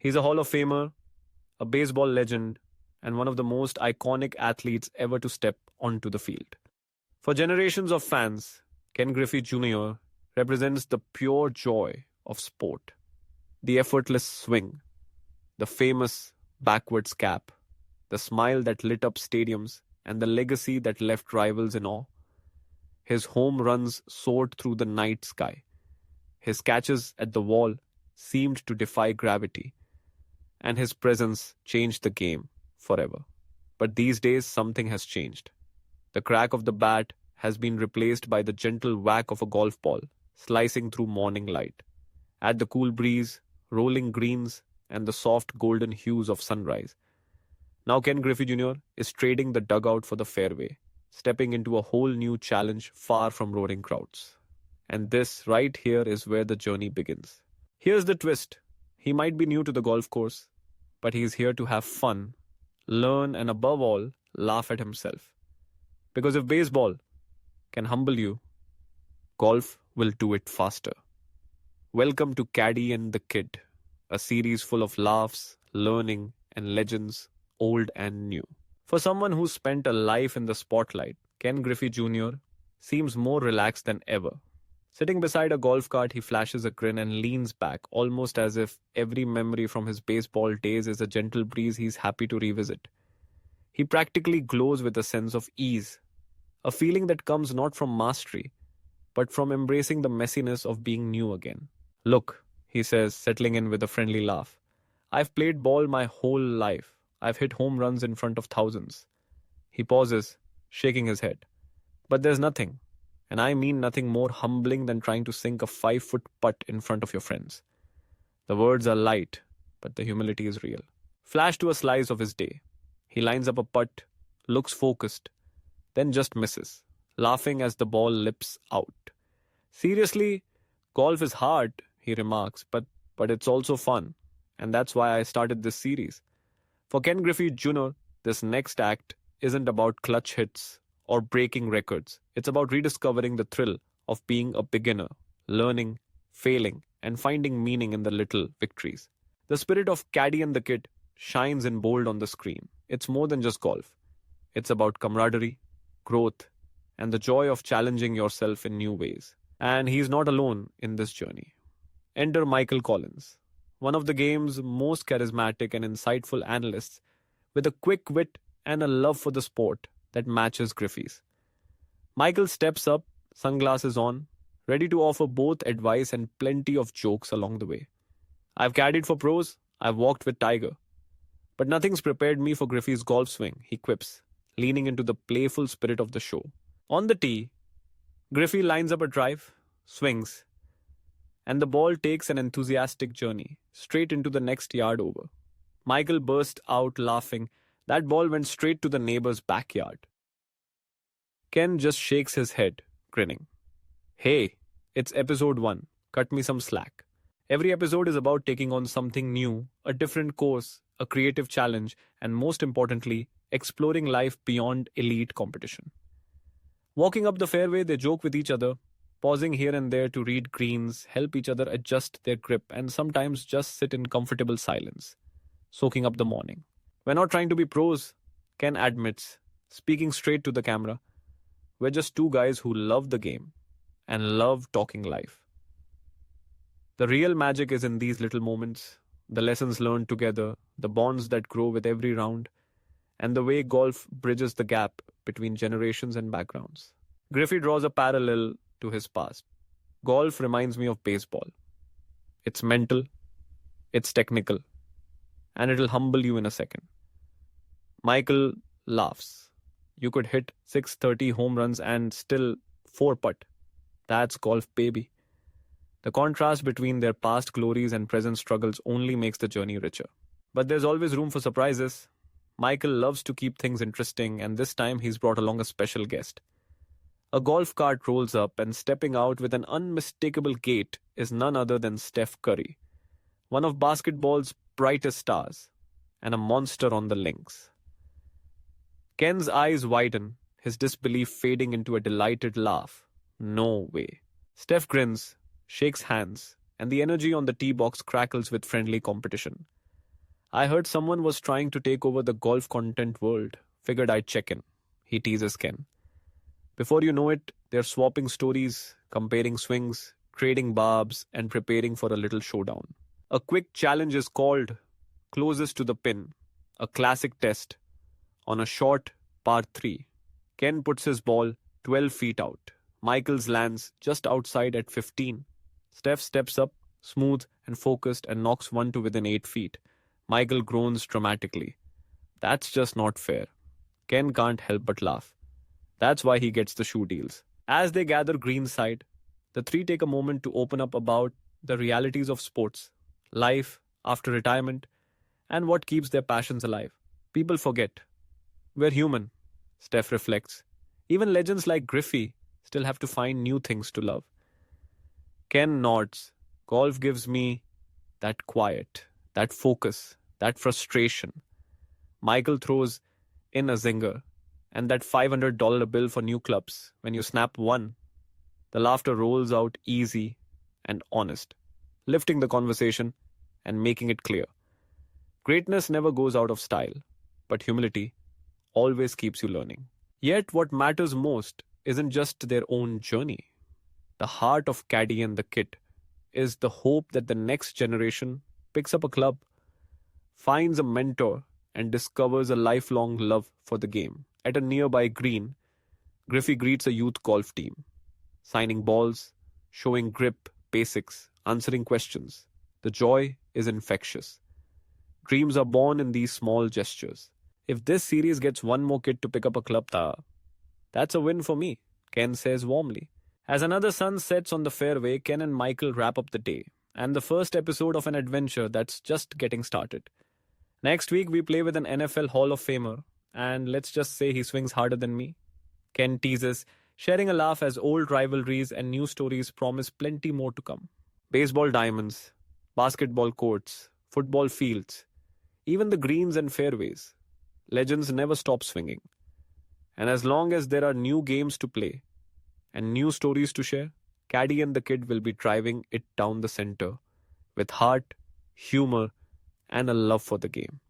He's a Hall of Famer, a baseball legend, and one of the most iconic athletes ever to step onto the field. For generations of fans, Ken Griffey Jr. represents the pure joy of sport, the effortless swing, the famous backwards cap, the smile that lit up stadiums, and the legacy that left rivals in awe. His home runs soared through the night sky. His catches at the wall seemed to defy gravity, and his presence changed the game forever. But these days, something has changed. The crack of the bat has been replaced by the gentle whack of a golf ball slicing through morning light. Add the cool breeze, rolling greens, and the soft golden hues of sunrise. Now Ken Griffey Jr. is trading the dugout for the fairway, stepping into a whole new challenge far from roaring crowds. And this right here is where the journey begins. Here's the twist. He might be new to the golf course, but he's here to have fun, learn, and above all, laugh at himself. Because if baseball can humble you, golf will do it faster. Welcome to Caddy and the Kid, a series full of laughs, learning, and legends, old and new. For someone who spent a life in the spotlight, Ken Griffey Jr. seems more relaxed than ever. Sitting beside a golf cart, he flashes a grin and leans back, almost as if every memory from his baseball days is a gentle breeze he's happy to revisit. He practically glows with a sense of ease, a feeling that comes not from mastery, but from embracing the messiness of being new again. Look, he says, settling in with a friendly laugh. I've played ball my whole life. I've hit home runs in front of thousands. He pauses, shaking his head. But there's nothing, and I mean nothing more humbling than trying to sink a 5-foot putt in front of your friends. The words are light, but the humility is real. Flash to a slice of his day. He lines up a putt, looks focused, then just misses, laughing as the ball lips out. Seriously, golf is hard, he remarks, but it's also fun, and that's why I started this series. For Ken Griffey Jr., this next act isn't about clutch hits or breaking records. It's about rediscovering the thrill of being a beginner, learning, failing, and finding meaning in the little victories. The spirit of Caddy and the Kid shines in bold on the screen. It's more than just golf. It's about camaraderie, growth, and the joy of challenging yourself in new ways. And he's not alone in this journey. Enter Michael Collins, one of the game's most charismatic and insightful analysts, with a quick wit and a love for the sport that matches Griffey's. Michael steps up, sunglasses on, ready to offer both advice and plenty of jokes along the way. I've caddied for pros, I've walked with Tiger, but nothing's prepared me for Griffey's golf swing, he quips, leaning into the playful spirit of the show. On the tee, Griffey lines up a drive, swings, and the ball takes an enthusiastic journey, straight into the next yard over. Michael burst out laughing. That ball went straight to the neighbor's backyard. Ken just shakes his head, grinning. Hey, it's episode 1. Cut me some slack. Every episode is about taking on something new, a different course, a creative challenge, and most importantly, exploring life beyond elite competition. Walking up the fairway, they joke with each other, pausing here and there to read greens, help each other adjust their grip, and sometimes just sit in comfortable silence, soaking up the morning. We're not trying to be pros, Ken admits, speaking straight to the camera. We're just two guys who love the game and love talking life. The real magic is in these little moments, the lessons learned together, the bonds that grow with every round, and the way golf bridges the gap between generations and backgrounds. Griffey draws a parallel to his past. Golf reminds me of baseball. It's mental, it's technical, and it'll humble you in a second. Michael laughs. You could hit 630 home runs and still 4-putt. That's golf, baby. The contrast between their past glories and present struggles only makes the journey richer. But there's always room for surprises. Michael loves to keep things interesting, and this time he's brought along a special guest. A golf cart rolls up, and stepping out with an unmistakable gait is none other than Steph Curry, one of basketball's brightest stars, and a monster on the links. Ken's eyes widen, his disbelief fading into a delighted laugh. No way. Steph grins, shakes hands, and the energy on the tee box crackles with friendly competition. I heard someone was trying to take over the golf content world. Figured I'd check in. He teases Ken. Before you know it, they're swapping stories, comparing swings, trading barbs, and preparing for a little showdown. A quick challenge is called closest to the pin, a classic test. On a short par 3, Ken puts his ball 12 feet out. Michaels lands just outside at 15. Steph steps up, smooth and focused, and knocks one to within 8 feet. Michael groans dramatically. That's just not fair. Ken can't help but laugh. That's why he gets the shoe deals. As they gather greenside, the three take a moment to open up about the realities of sports, life after retirement, and what keeps their passions alive. People forget. We're human, Steph reflects. Even legends like Griffey still have to find new things to love. Ken nods. Golf gives me that quiet, that focus, that frustration. Michael throws in a zinger, and that $500 bill for new clubs. When you snap one, the laughter rolls out easy and honest, lifting the conversation and making it clear. Greatness never goes out of style, but humility always keeps you learning. Yet, what matters most isn't just their own journey. The heart of Caddy and the kit is the hope that the next generation picks up a club, finds a mentor, and discovers a lifelong love for the game. At a nearby green, Griffey greets a youth golf team, signing balls, showing grip, basics, answering questions. The joy is infectious. Dreams are born in these small gestures. If this series gets one more kid to pick up a club, that's a win for me, Ken says warmly. As another sun sets on the fairway, Ken and Michael wrap up the day, and the first episode of an adventure that's just getting started. Next week, we play with an NFL Hall of Famer, and let's just say he swings harder than me. Ken teases, sharing a laugh as old rivalries and new stories promise plenty more to come. Baseball diamonds, basketball courts, football fields, even the greens and fairways. Legends never stop swinging. And as long as there are new games to play and new stories to share, Caddy and the kid will be driving it down the center with heart, humor, and a love for the game.